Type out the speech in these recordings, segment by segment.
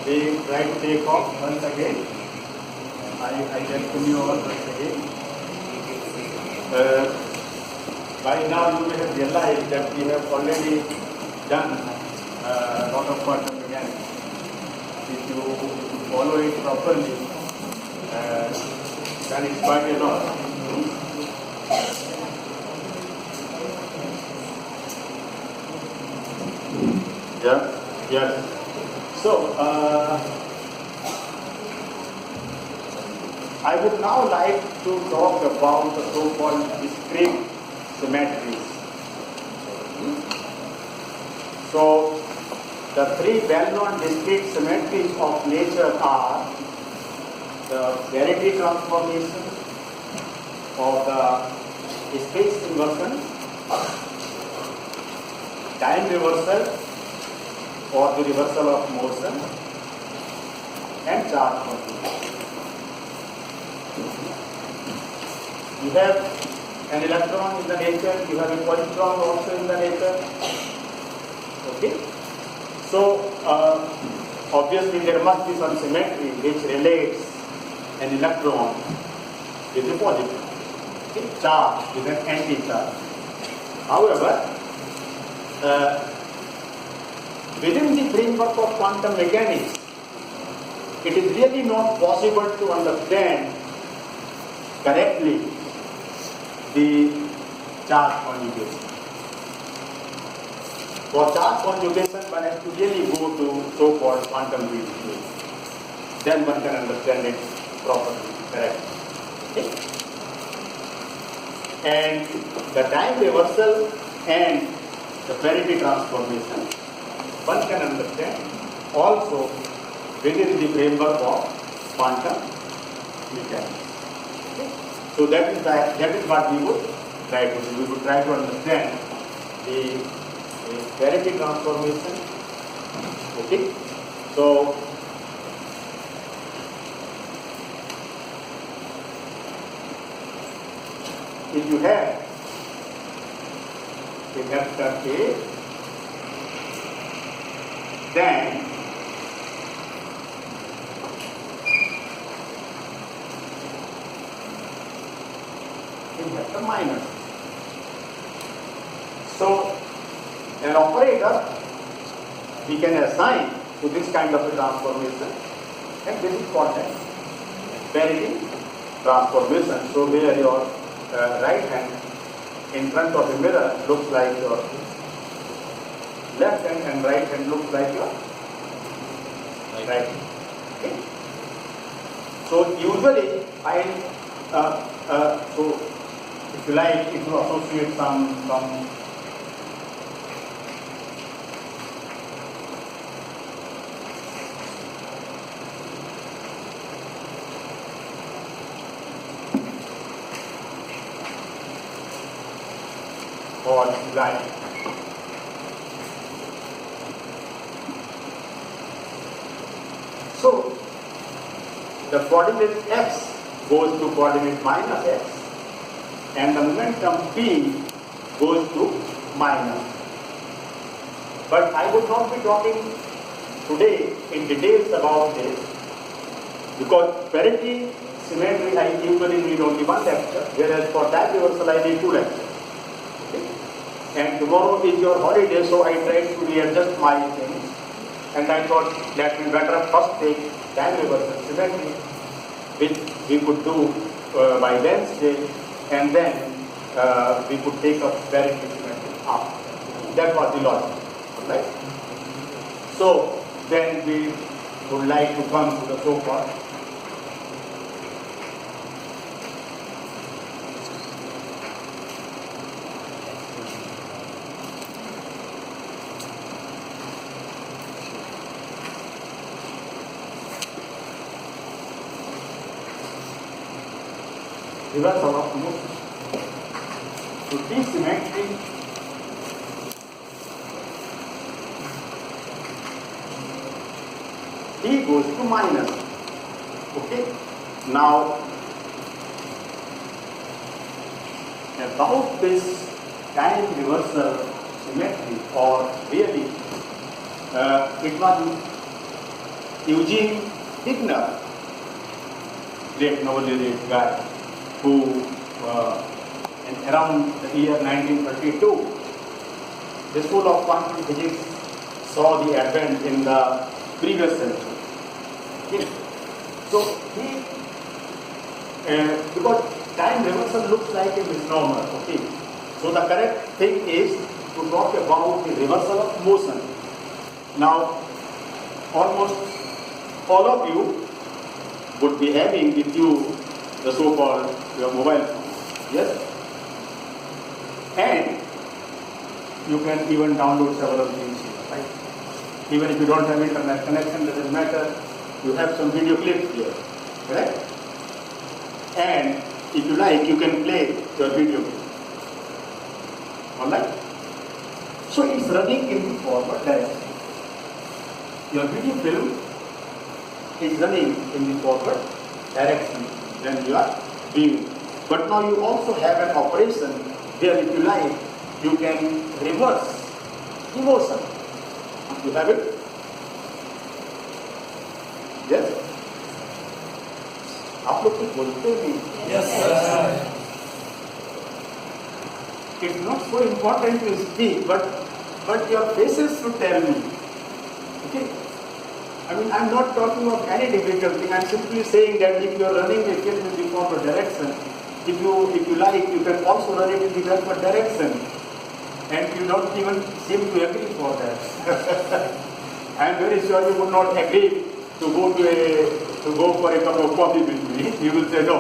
we try to take off once again. I continue on once again. By now you may have realized that we have already done a lot of quantum mechanics. If you follow it properly, then it's quite a lot. Yeah, yes. So, I would now like to talk about the so-called discrete symmetries. So, the three well-known discrete symmetries of nature are the Parity transformation of the space inversion, time reversal or the reversal of motion, and charge conjugation. You have an electron in the nature, you have a positron also in the nature. Okay? So, obviously there must be some symmetry which relates an electron with a positron, okay? Charge with an anti-charge. However, within the framework of quantum mechanics, it is really not possible to understand correctly the charge conjugation. For charge conjugation, one has to really go to so-called quantum field theory. Then one can understand it properly, correctly. Okay? And the time reversal and the parity transformation, one can understand also within the framework of quantum mechanics. Okay? So that is what we would try to do. We would try to understand the parity transformation. Okay? So if you have a vector A, then a vector minus. So an operator we can assign to this kind of a transformation, and this is called as parity transformation. So where your right hand in front of the mirror looks like your left hand, and right hand looks like your right hand. Okay? So usually so if you like, if you associate some or line. So the coordinate x goes to coordinate minus x, and the momentum p goes to minus. But I would not be talking today in details about this, because parity symmetry I usually need only one lecture, whereas for time reversal I need two lectures. Okay? And tomorrow is your holiday, so I tried to readjust my things, and I thought that we better first take time reversal symmetry, which we could do by Wednesday, and then we could take up parity symmetry after. That was the logic, right? So then we would like to come to the so-called reversal of motion. So this symmetry T goes to minus. Okay? Now about this time reversal symmetry, or really it Eugene Igner, great novelist guy, who around the year 1932, the School of Quantum Physics saw the advent in the previous century. Okay. So he, because time reversal looks like a misnomer, okay. So the correct thing is to talk about the reversal of motion. Now, almost all of you would be having with you the so-called your mobile phone, yes? And you can even download several things here, right? Even if you don't have internet connection, doesn't matter. You have some video clips here, correct? And if you like, you can play your video clip. Alright? So it's running in the forward direction. Your video film is running in the forward direction when you are viewing. But now you also have an operation where, if you like, you can reverse the motion. You have it? Yes? आप लोग कुछ बोलते नहीं? Yes, sir. It's not so important to speak, but your faces should tell me. Okay? I mean, I'm not talking of any difficult thing. I'm simply saying that if you are running a film in the forward direction, if you like, you can also run it in the backward direction. And you don't even seem to agree for that. I'm very sure you would not agree to go for a cup of coffee with me. You will say no.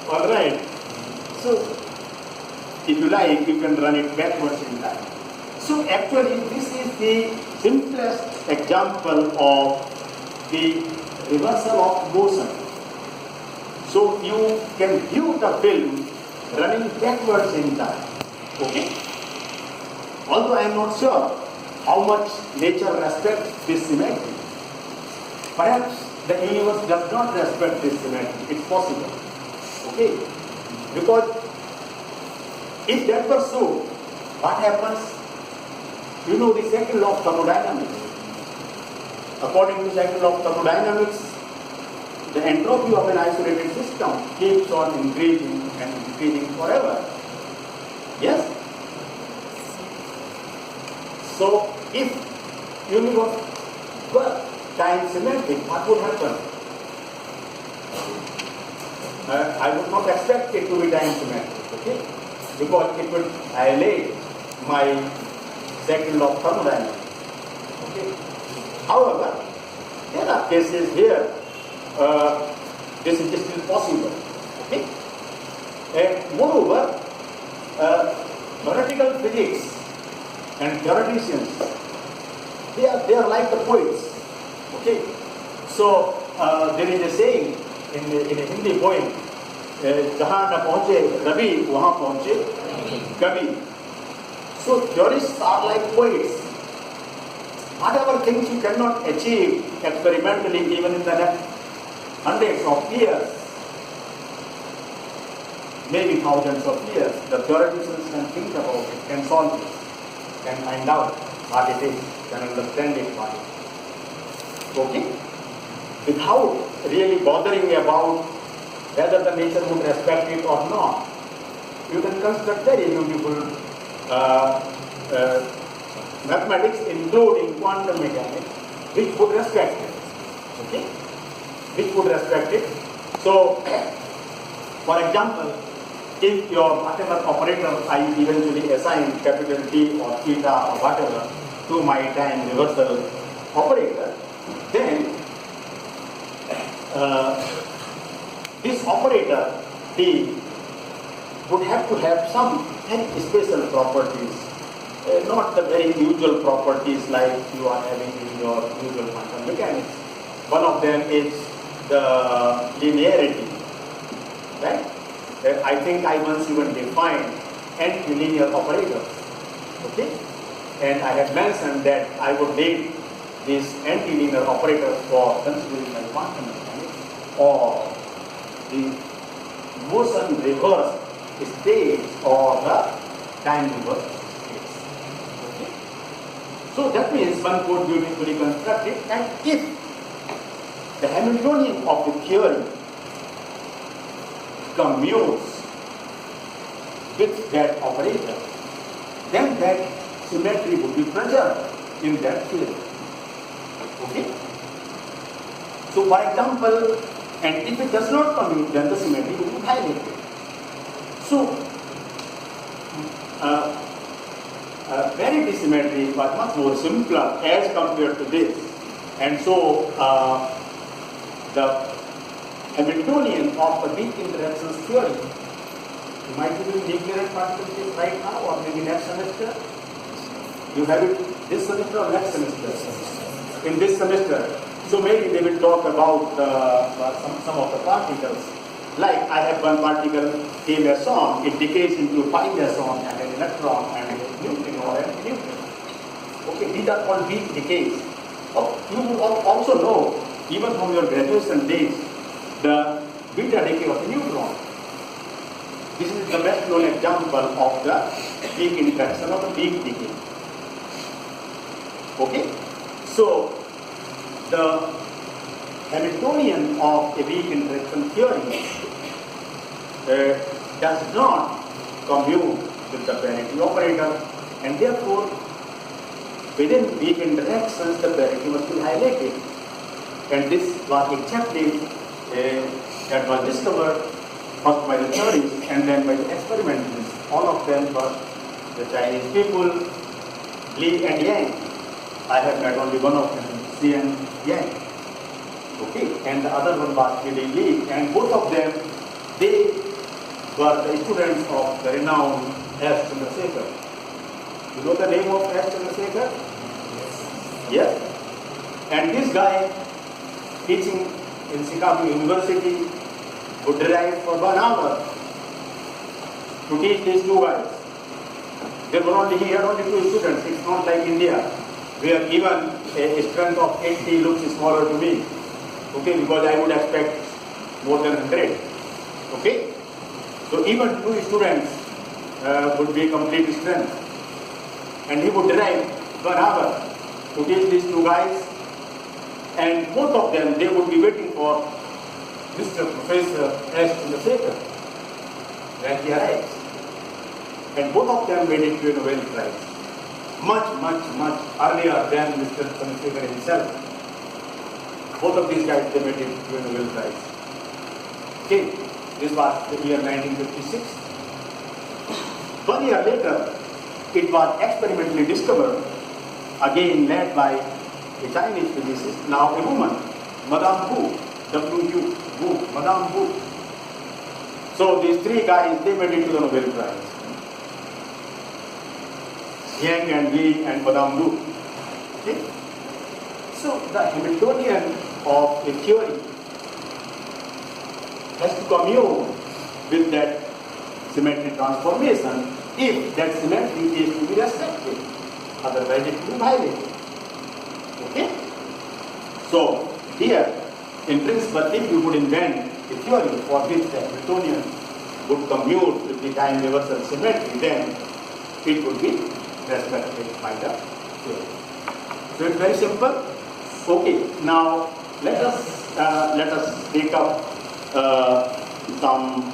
All right. So, if you like, you can run it backwards in time. So actually, this is the simplest example of the reversal of motion. So you can view the film running backwards in time. Okay? Although I am not sure how much nature respects this symmetry. Perhaps the universe does not respect this symmetry. It's possible. Okay? Because if that were so, what happens? You know the second law of thermodynamics. According to second law of thermodynamics, the entropy of an isolated system keeps on increasing and increasing forever. Yes? So, if universe were time symmetric, what would happen? I would not expect it to be time symmetric, okay? Because it would violate my second law of thermodynamics. Okay? However, there are cases here, this is still possible. Okay? And moreover, theoretical physics and theoreticians, they are like the poets. Okay? So there is a saying in a Hindi poem, जहाँ न पहुँचे रवि वहाँ पहुँचे कवि. So theorists are like poets. Whatever things you cannot achieve experimentally even in the next hundreds of years, maybe thousands of years, the theoreticians can think about it, can solve it, can find out what it is, can understand it what it is. Okay? Without really bothering about whether the nature would respect it or not, you can construct very beautiful mathematics, including quantum mechanics, which would respect it. Okay? Which would respect it. So, for example, if your whatever operator I eventually assign capital T or theta or whatever to my time reversal operator, then this operator T would have to have some very special properties, not the very usual properties like you are having in your usual quantum mechanics. One of them is the linearity, right? I think I once even defined anti-linear operators, okay? And I had mentioned that I would need these anti-linear operators for considering my quantum mechanics or the motion reverse states or the time reverse states. Okay? So that means one could beautifully construct it, and if the Hamiltonian of the theory commutes with that operator, then that symmetry would be preserved in that theory. Okay? So for example, and if it does not commute, then the symmetry will be violated. So Parity symmetry was much more simpler as compared to this, and so the Hamiltonian of the weak interactions theory, you might be doing nuclear particle right now or maybe next semester. You have it this semester or next semester? In this semester. So maybe they will talk about some of the particles. Like I have one particle, a meson, it decays into pi meson and an electron and a neutrino and a neutron. Okay, these are called weak decays. Oh, you will also know, even from your graduation days, the beta decay of a neutron. This is the best known example of the weak interaction of a weak decay. Okay, so the Hamiltonian of a weak interaction theory does not commute with the parity operator, and therefore within weak interactions the parity must be highlighted. And this was exactly that was discovered first by the theorists and then by the experimentalists. All of them were the Chinese people, Li and Yang. I have met only one of them, Xi and Yang. Okay, and the other one was Li, and both of them, they were the students of the renowned S. Chandrasekhar. You know the name of S. Chandrasekhar? Yes. And this guy, teaching in Chicago University, would drive for 1 hour to teach these two guys. He had only 2 students. It's not like India, where even a strength of 80 looks smaller to me. Okay, because I would expect more than 100. Okay? So even 2 students would be complete strength. And he would drive 1 hour to teach these 2 guys. And both of them, they would be waiting for Mr. Professor S. Chandrasekhar when he arrives. And both of them made it to a Nobel Prize. Much earlier than Mr. Chandrasekhar himself. Both of these guys, they made it to a Nobel Prize. Okay, this was the year 1956. 1 year later, it was experimentally discovered, again led by a Chinese physicist, now a woman, Madame Wu, W-U, Wu, Madame Wu. So these 3 guys, they made it to the Nobel Prize. Yang and Li and Madame Wu. Okay? So the Hamiltonian of a theory has to commute with that symmetry transformation if that symmetry is to be respected. Otherwise it will be violated. Okay? So here, in principle, if you would invent a theory for which the Hamiltonian would commute with the time reversal symmetry, then it would be respected by the theory. So it's very simple. Okay, now let us take up some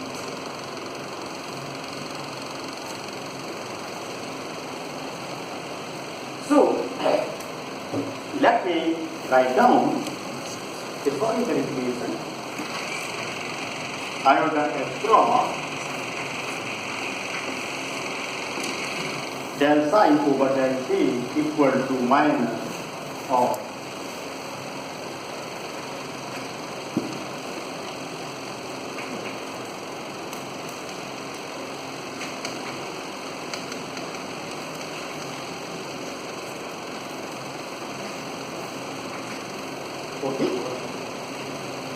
so let me write down the following verification. Iota F cross del psi over del t equal to minus of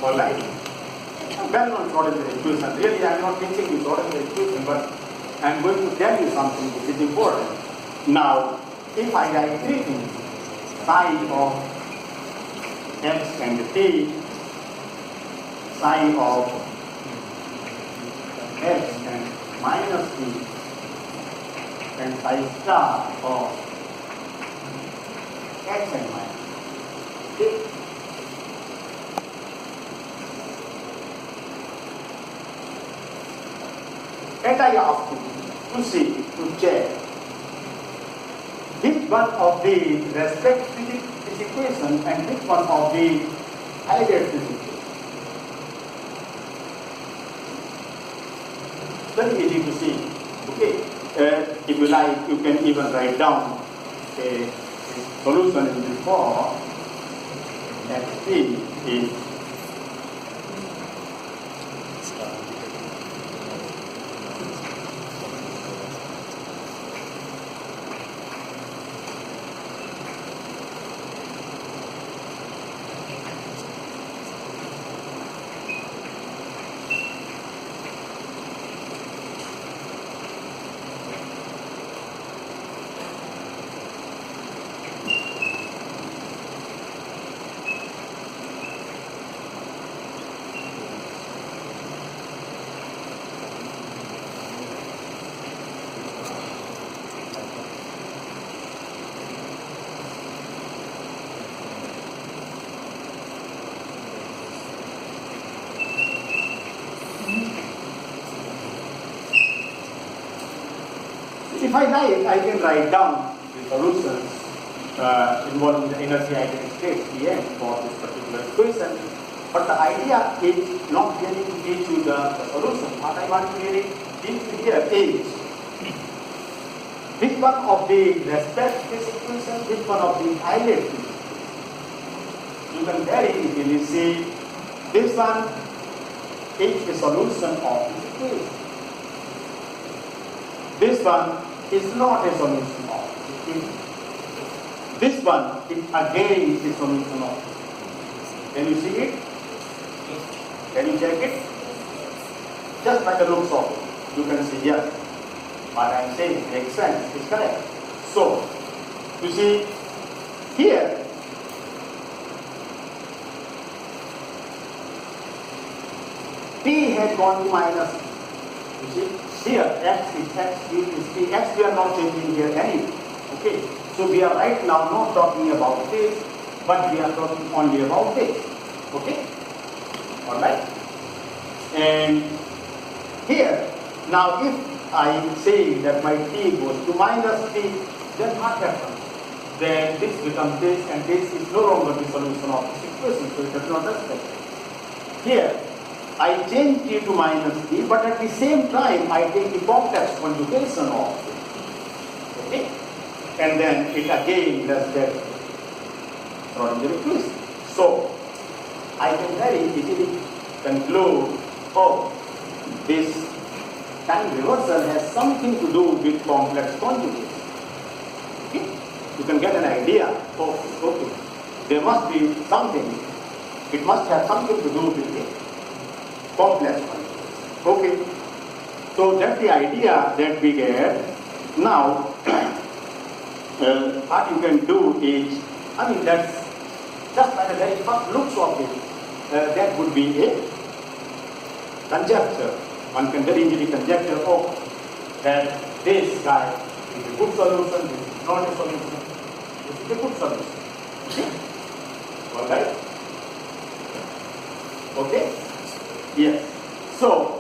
Alright. Well-known Schrodinger equation. Really, I am not teaching you Schrodinger equation, but I am going to tell you something which is important. Now, if I write 3 things, psi of x and t, psi of x and minus t, and psi star of x and minus. Okay. And I ask you to see, to check which one of the respect this equation and which one of the highlight this equation. Very easy to see. Okay. If you like, you can even write down a solution in this form. X3 is if I like, I can write down the solutions involving the energy identity Pn for this particular equation. But the idea is not really to teach you the solution. What I want to really teach you here is which one of the respect this equation, which one of the highlight this. You can very easily see this one is the solution of this equation. This one is not a solution of this equation. This one is again the solution of this. Can you see it? Can you check it? Just by the looks of it, you can see yes. What I am saying makes sense, is correct. So, you see here, T has gone to minus. You see, here x is x, u is t. X we are not changing here anyway. Okay, so we are right now not talking about this, but we are talking only about this. Okay, all right. And here, now if I say that my t goes to minus t, then what happens? Then this becomes this, and this is no longer the solution of this equation, so it does not respect. Here, I change t to minus t, but at the same time, I take the complex conjugation of it. Okay? And then it again does that Schrodinger equation. So, I can very easily conclude, oh, this time reversal has something to do with complex conjugation. Okay? You can get an idea. Oh, okay. There must be something. It must have something to do with the complex conjugation. Okay. So that's the idea that we get. Now, what you can do is, I mean, that's just by the very first looks of it, that would be a conjecture. One can very easily conjecture, oh, that this guy is a good solution, this is not a solution, this is a good solution. Okay? All right? Okay? Yes. So,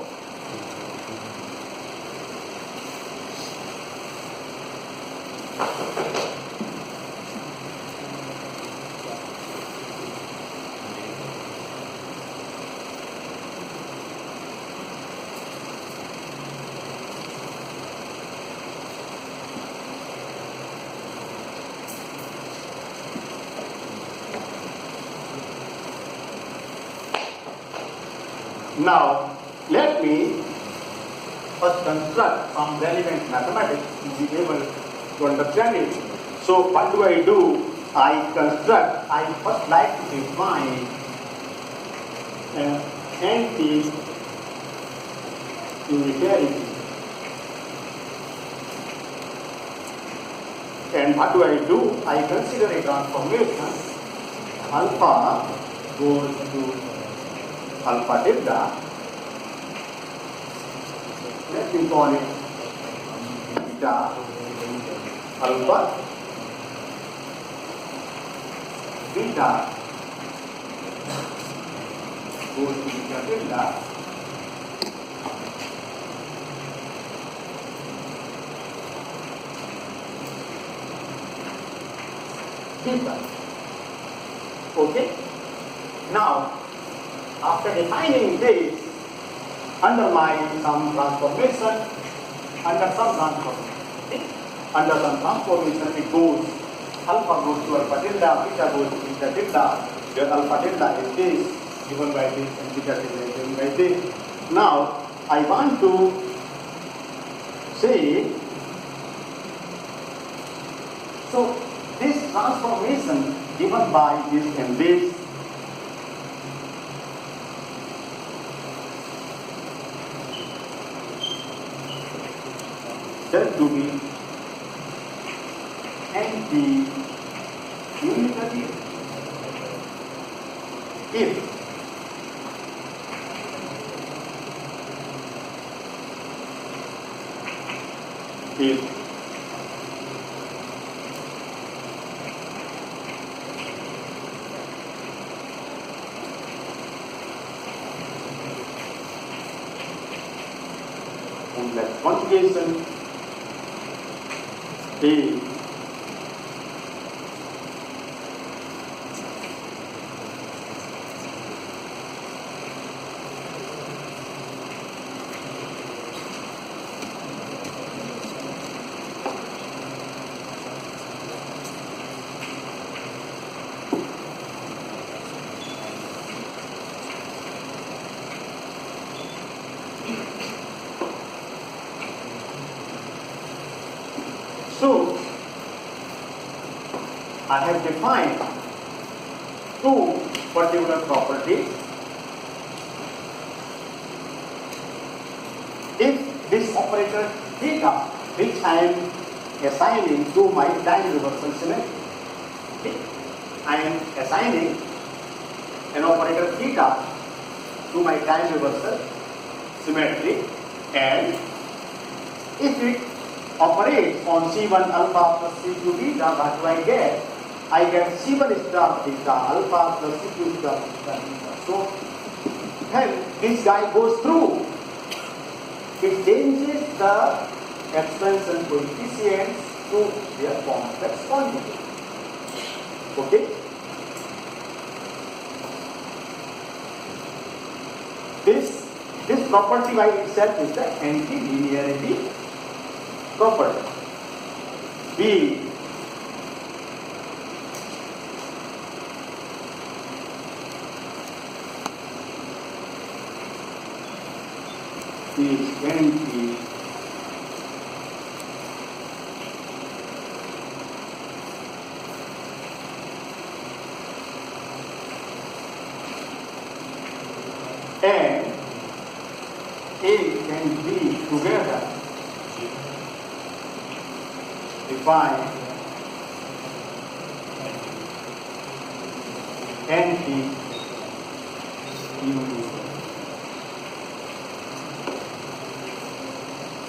now, let me first construct some relevant mathematics to be able to understand it. So, what do? I construct, I first like to define anti-unitarity. And what do? I consider a transformation alpha goes to alpha delta. Let me call it beta alpha beta goes to beta tilde beta. Okay? Now, after defining this, under some transformation, under some transformation, it goes, alpha goes to alpha tilde, beta goes to beta tilde, where alpha tilde is this, given by this, and beta tilde is given by this. Now, I want to say, so this transformation given by this and this, said to be anti-unitary if complex conjugation is so I have defined two particular properties. If this operator theta, which I am assigning to my time reversal symmetry, okay, I am assigning an operator theta to my time reversal symmetry, and if it operates on C1 alpha plus C2 beta, what do I get? I get C1 star beta alpha plus C2 star beta. So, then this guy goes through. It changes the expansion coefficients to their complex conjugate. Okay? This property by itself is the anti-linearity property. B is anti and A and B together define anti-unity.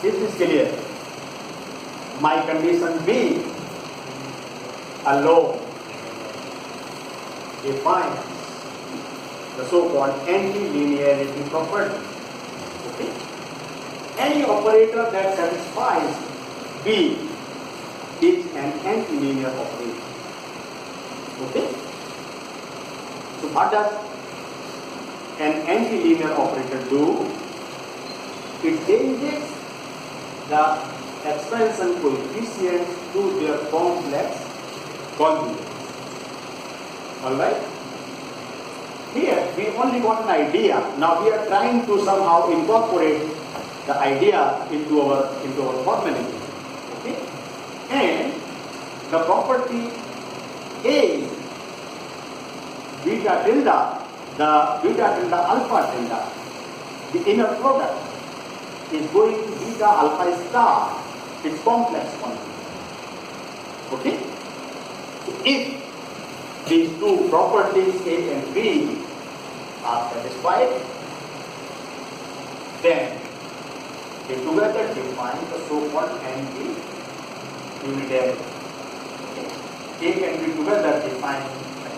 Is this clear? My condition B alone defines the so-called anti-linearity property. Okay? Any operator that satisfies B is an anti-linear operator. Okay? So what does an anti-linear operator do? It changes the expansion coefficients to their complex conjugates. Alright? Here we only got an idea. Now we are trying to somehow incorporate the idea into our formalism. Okay? And the property A, beta tilde, the beta tilde alpha tilde, the inner product is going to beta alpha star, its complex conjugate. Okay? So if these two properties A and B are satisfied, then they together define the so-called anti-unitary. Okay. A and B together define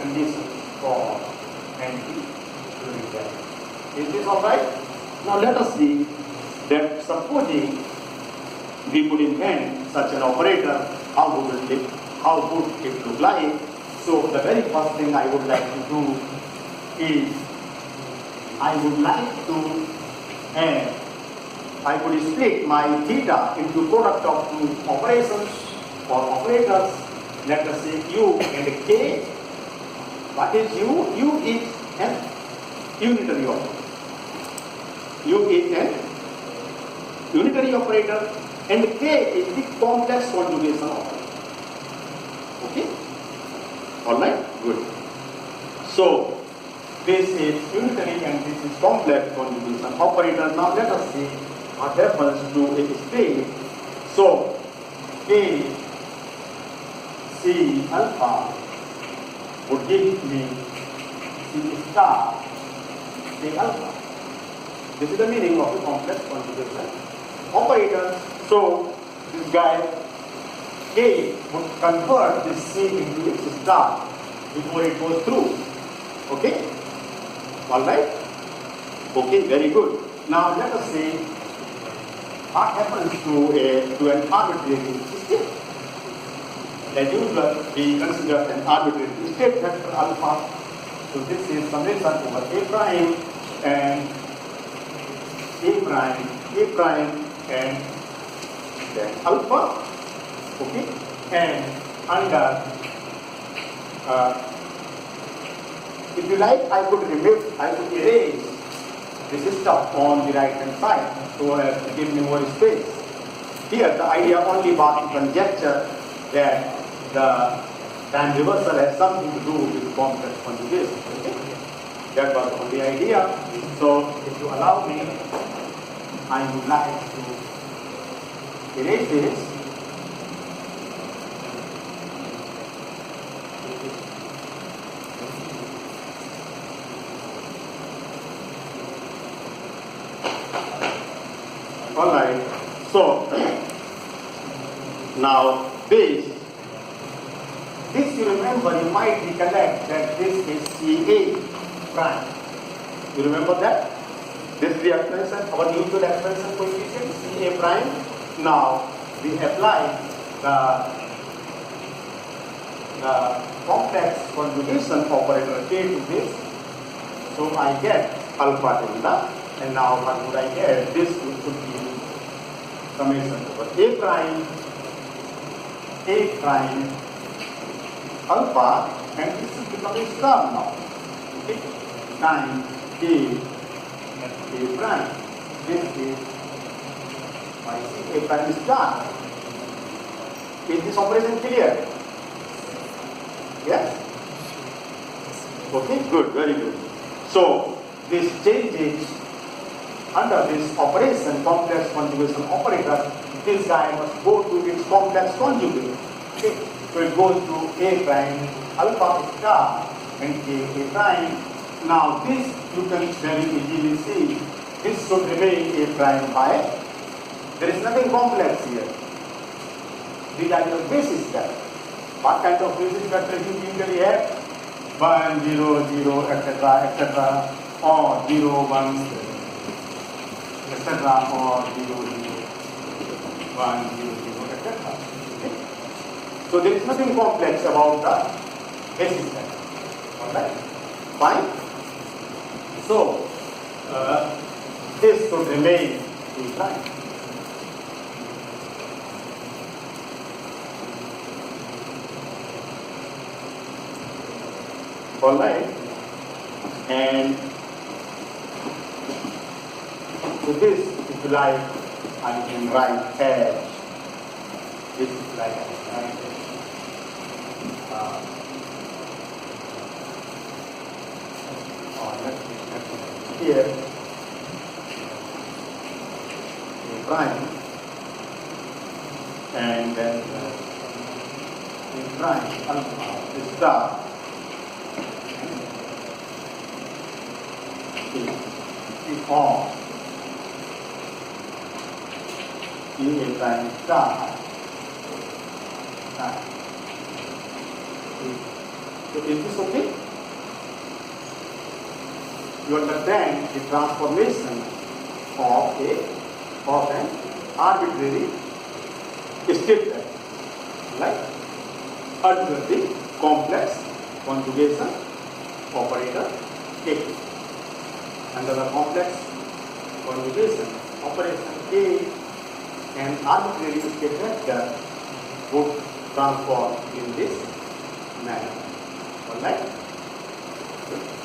conditions for and T during that. Is this alright? Now let us see that supposing we would invent such an operator, how would it look like? So the very first thing I would like to do is I would like to add, I would split my theta into product of two operations or operators. Let us say U and K. What is U? U is an unitary operator. U is an unitary operator and K is the complex conjugation operator. Okay? Alright? Good. So, this is unitary and this is complex conjugation operator. Now let us see what happens to a state. So, A C alpha would give me C star A alpha. This is the meaning of the complex conjugation operator. So, this guy K would convert this C into its star before it goes through. Okay? Alright? Okay, very good. Now let us see what happens to an arbitrary system. As usual, we consider an arbitrary state vector alpha. So this is summation over A prime and A prime and then alpha. Okay? And under if you like, I could erase this stuff on the right hand side so as to give me more space. Here, the idea only was to conjecture that the time reversal has something to do with complex conjugation. Okay? That was the only idea. So, if you allow me, I would like to erase this. Alright, so now this you remember, you might recollect that this is CA prime. You remember that? This is the expression, our usual expression coefficient, CA prime. Now we apply the complex conjugation operator K to this. So I get alpha delta. And now what would I get? This should be summation over A prime alpha, and this is becoming star now. Okay? Times A prime. This is my A prime star. Is this operation clear? Yes? Okay, good, very good. So this changes under this operation, complex conjugation operator, this guy must go to its complex conjugate. Okay? So it goes to A prime, alpha star, and A prime. Now this you can very easily see. This should remain A prime by. There is nothing complex here. These are your basis vector. What kind of basis vector you usually have? 1, 0, 0, etc., or 0, 1, etc., or 0, 0, 1, 0, 0, etc. Okay? So there is nothing complex about the basis vector. Alright? Fine? So this should remain A prime. Alright? And so this, if you like, I can write as this is like here A prime and then A prime alpha star on A prime star. So is this okay? you understand the transformation of an arbitrary state vector, like under the complex conjugation operator A. Under the complex conjugation operation A, an arbitrary state vector would transform in this manner. Alright?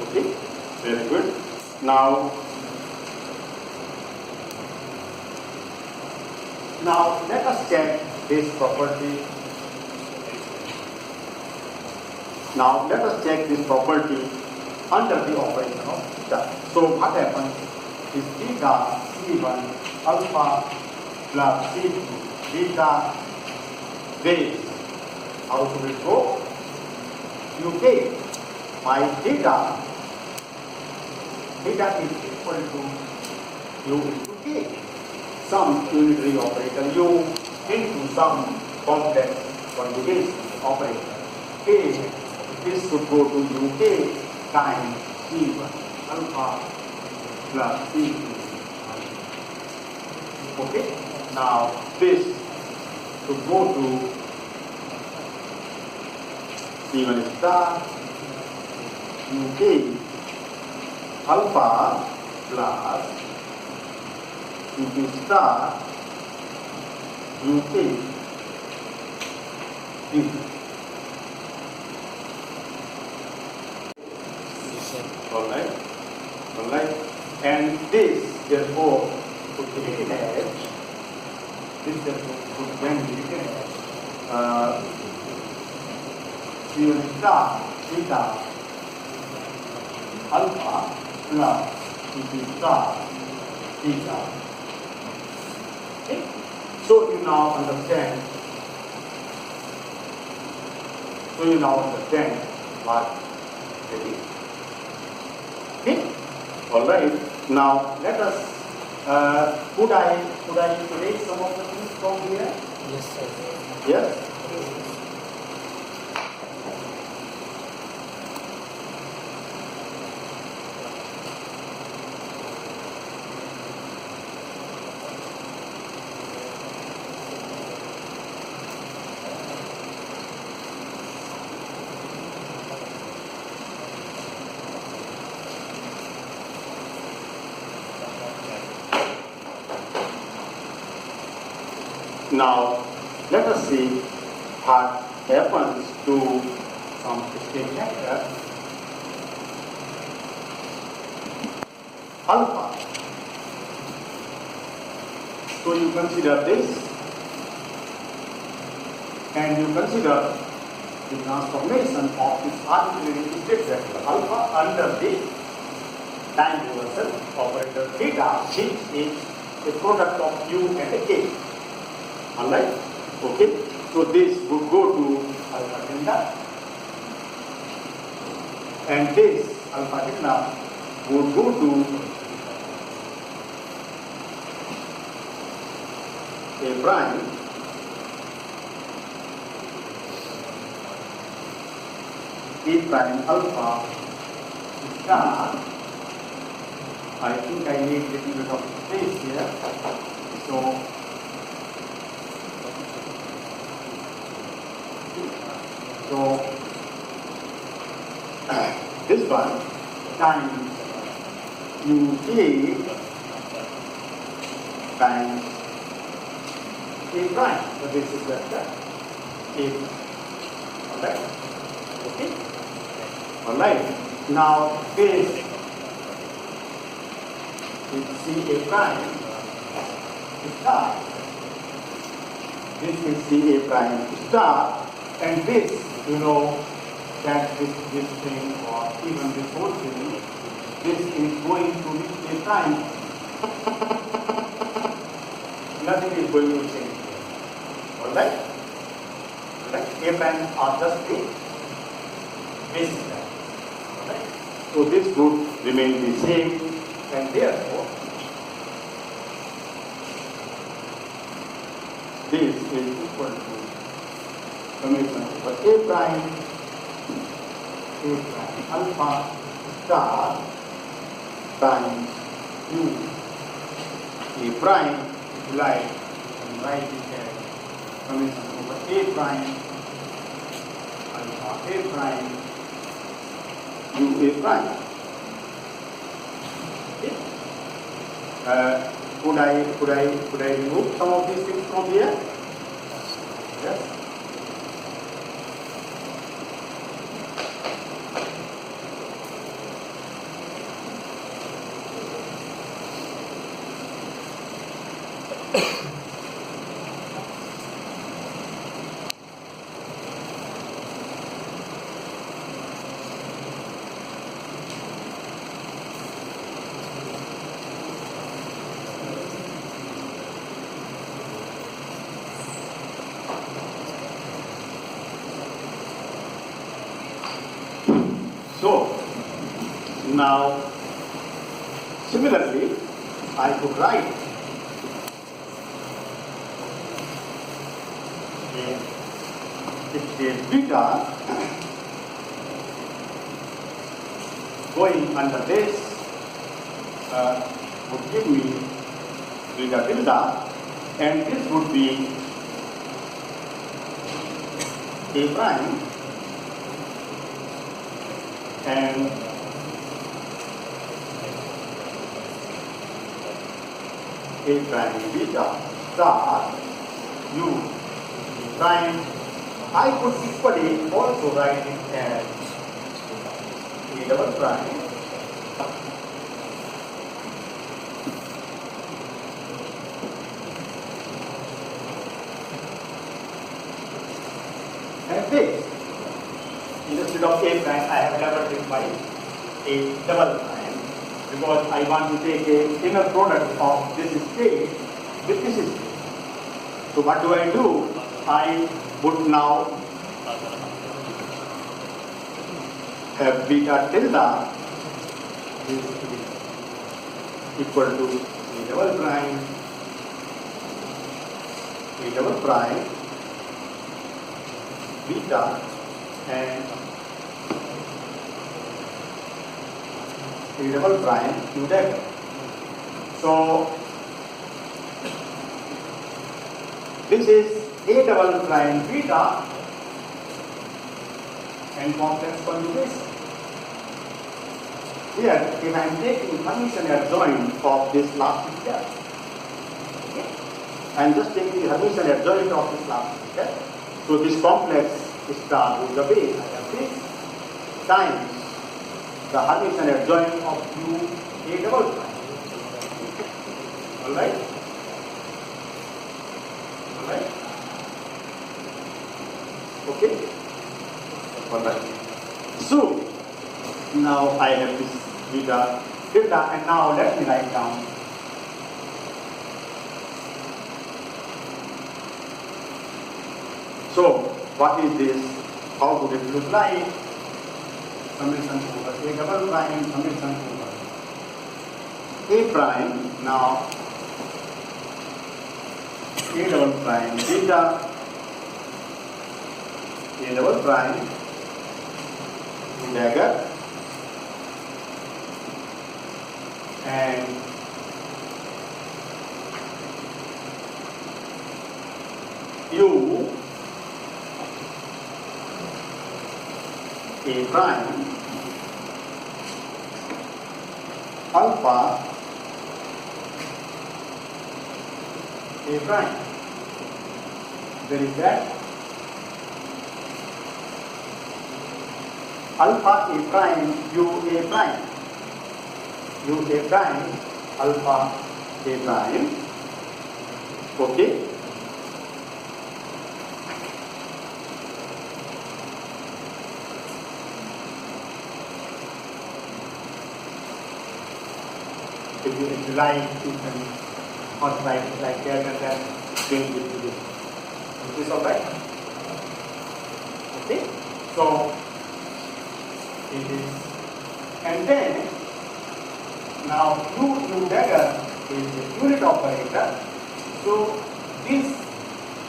Okay, very good. Now let us check this property. Now let us check this property under the operation of theta. So what happens is theta C1 alpha plus C2 theta base. How should it go? You take by theta is equal to U into K. Some unitary operator U into some complex conjugation operator K. This should go to UK times C1 alpha plus C2. Okay? Now this should go to C1 star UK alpha plus UK star UK D. Alright, and this therefore could be written as C1 star theta alpha plus CP star theta. Okay? So you now understand what it is. Okay? Alright. Now let us could I iterate some of the things from here? Yes, sir. Yes? Now, let us see what happens to some state vector alpha. So you consider this and you consider the transformation of this arbitrary state vector alpha under the time reversal operator theta, which is a product of U and K. Alright? Okay? So this would go to alpha delta and this alpha delta would go to A prime alpha star. I think I need a little bit of space here. So this one times UK times A prime, the basis vector A. Alright? Okay? Alright. Now this is C A prime star. This is C A prime star, and this, you know, that this thing or even this whole thing, this is going to be A prime. Nothing is going to change. Alright? Alright? A prime are just the basis vector. Alright? So this would remain the same, and therefore this is equal to summation over A prime alpha star times u a prime, if you like, and write it as summation over a prime alpha a prime u a prime. Okay. Could I remove some of these things from here? Yes. So, now, similarly, I could write if a beta going under this would give me beta tilde, and this would be a prime and a prime beta star u prime. I could equally also write it as a double prime and this. Instead of a prime, I have doubled it by a double prime because I want to take a inner product of this state with this state. So what do? I would now have beta tilde is equal to a double prime beta and a double prime q dagger. So this is a double prime beta and complex conjugation. Here, if I am taking Hermitian adjoint of this last step, okay, I am just taking the Hermitian adjoint of this last step. So this complex star goes away. I have this times the Hermitian adjoint of u a double prime. Alright? Alright? Okay? Alright. So now I have this beta tilde, and now let me write down so what is this? How would it look like? Summation over a double prime, summation over a prime. Now a double prime beta, a double prime dagger, and u a prime alpha a prime. There is that alpha a prime u a prime alpha a prime. Okay. If you like, you can first write it like that and then change it to this. Is this alright? Okay. So it is, and then now u dagger is a unit operator. So this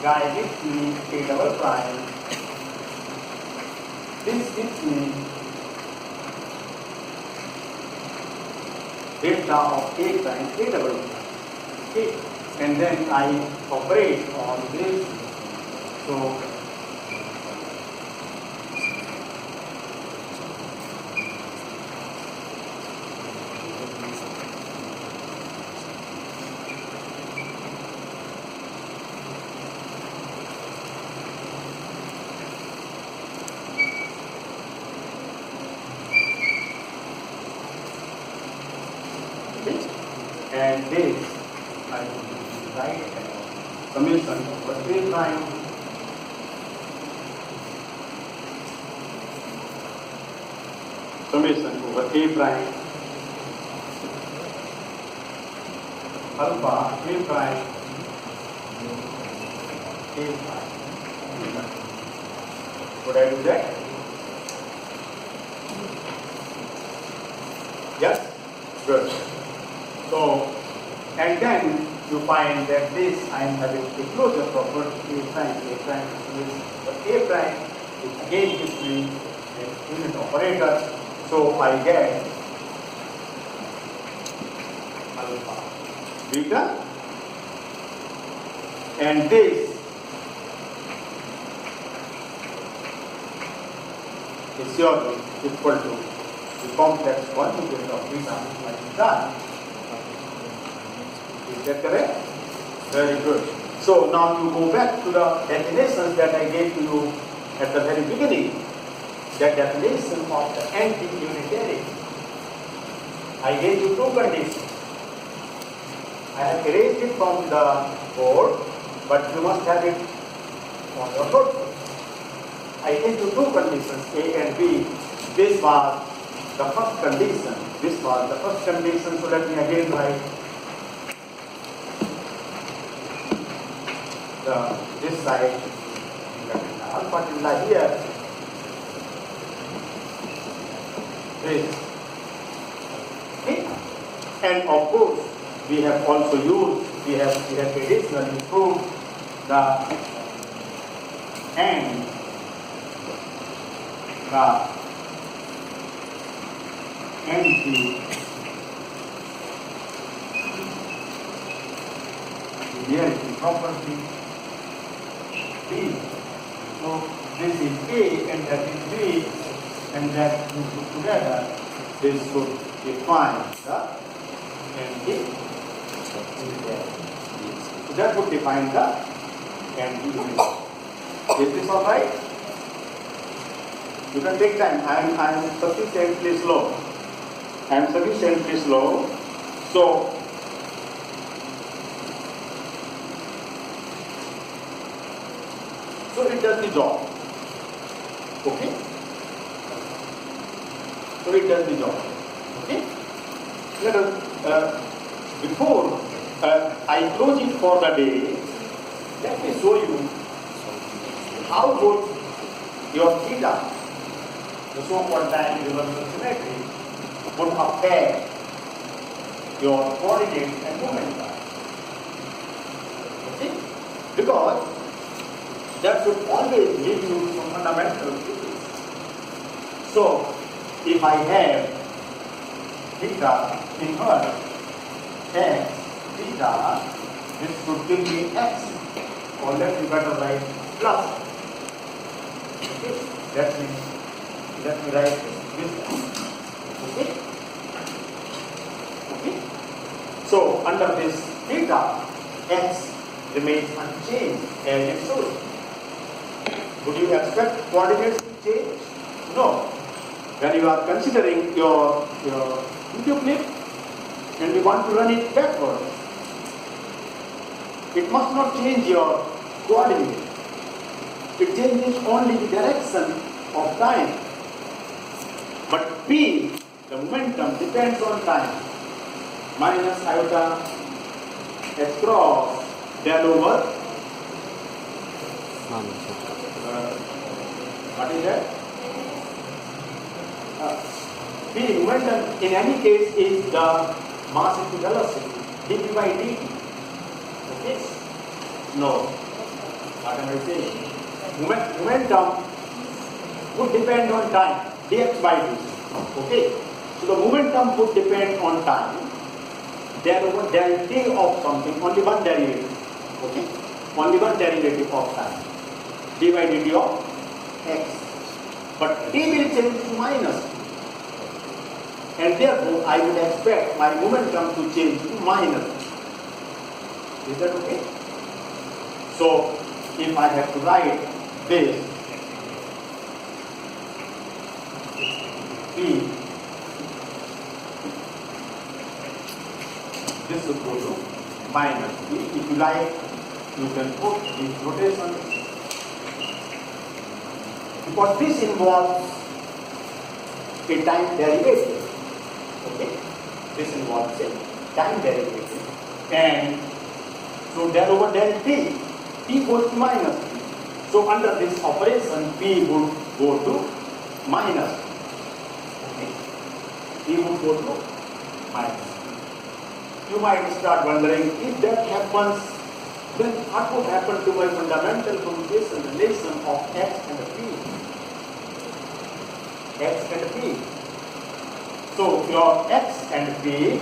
guy gives me a double prime. This gives me delta of A prime A double prime. Okay, and then I operate on this. So and this I will write as summation over A prime summation over A prime alpha A prime A prime. Would I do that? Yes? Good. So, and then you find that this I am having the closure property A prime is A prime is again gives me a unit operator. So I get alpha beta, and this is surely equal to the complex conjugate of beta minus that. Is that correct? Very good. So now you go back to the definitions that I gave to you at the very beginning. The definition of the anti-unitary. I gave you two conditions. I have erased it from the board, but you must have it on your notebook. I gave you two conditions, A and B. This was the first condition. This was the first condition. So let me again write this side. Alpha tilde here. This. Okay. And of course, we have also used, we have additionally proved the and the anti-linearity property B. So this is A and that is B, and that you put together, this should define the anti-linearity. So that would define the anti-linearity. Is this all right? You can take time. I am sufficiently slow. I am sufficiently slow. So it does the job. Okay? So it does the job. Okay? Let us, before I close it for the day, let me show you how good your theta, the so-called time reversal symmetry, would affect your coordinates and momentum. Okay? Because that should always give you some fundamental physics. So, if I have theta in Earth, x theta, this should give me x, or let me better write plus. Okay? Let me write this one. Okay? Okay? So, under this theta, x remains unchanged as it should. Would you expect coordinates to change? No. When you are considering your video clip and you want to run it backward, it must not change your coordinate. It changes only the direction of time. But P, the momentum, depends on time. Minus iota s cross del over what is that? P momentum in any case is the mass into velocity, dv by dt. Okay? No. What am I saying? Momentum would depend on time, dx by dt. Okay? So the momentum would depend on time. Then over del t of something, only one derivative. Okay? Only one derivative of time. D by dt of x. But t will change to minus. And therefore I would expect my momentum to change to minus. Is that okay? So if I have to write this P, this will go to minus P. If you like, you can put this notation because this involves a time derivative. Okay, this involves a time derivative, and so del over del t, t goes to minus p. So under this operation, p would go to minus. Okay, p would go to minus. You might start wondering, if that happens, then what would happen to my fundamental computation relation of x and p? X and p. So your x and p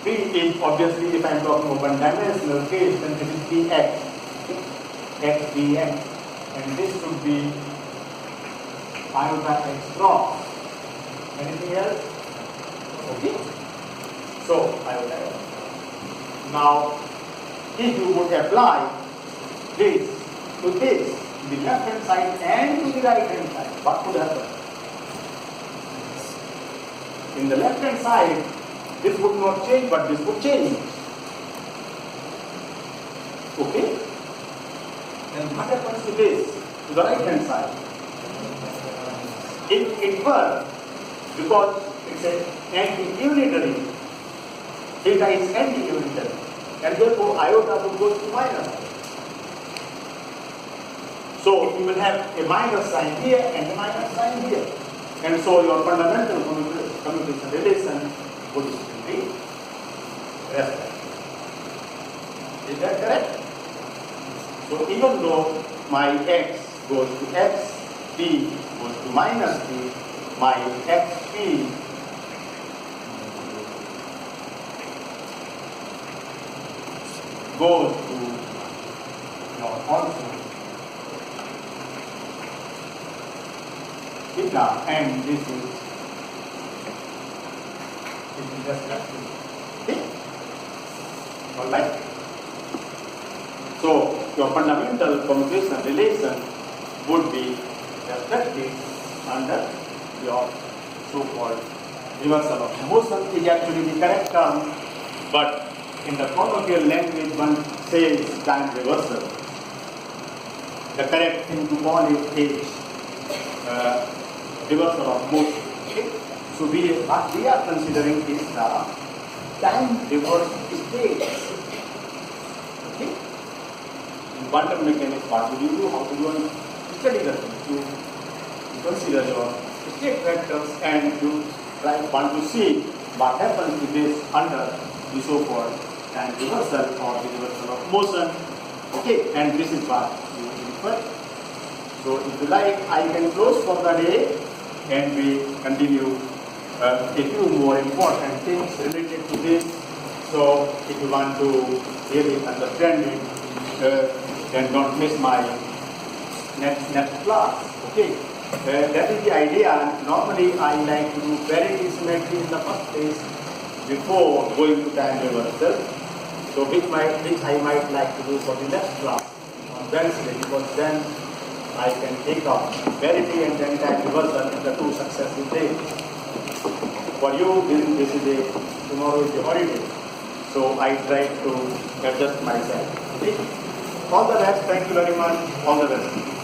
is obviously, if I am talking of one dimensional case, then this is px, x dx, and this should be iota x cross. Anything else? Okay. So iota x. Now, if you would apply this to this, the left hand side and to the right hand side, what would happen? In the left hand side, this would not change, but this would change. Okay? Then what happens to this, to the right hand side? If it were, because it's an anti-unitary, theta is anti-unitary, and therefore iota would go to minus. So you will have a minus sign here and a minus sign here. And so your fundamental commutation relation would still be rested. Is that correct? So even though my x goes to x, p goes to minus p, my xp goes to also theta, and this is just like this. Okay? Alright? So your fundamental commutation relation would be reflected under your so-called reversal of motion is actually the correct term, but in the colloquial language one says time reversal. The correct thing to call it is reversal of motion. Okay? So what we are considering is the time reverse states. Okay? In quantum mechanics, what do you do? How do you study the thing? You consider your state vectors and you want to see what happens to this under the so-called time reversal or the reversal of motion. Okay, and this is what you refer. So if you like, I can close for the day and we continue a few more important things related to this. So if you want to really understand it, then don't miss my next class. Okay, that is the idea. Normally I like to do parity symmetry in the first place before going to time reversal. So which I might like to do for the next class on Wednesday, because then I can take up parity and then time reversal in the two successive days. For you, this is tomorrow is the holiday. So I try to adjust myself. Okay? All the best. Thank you very much. All the best.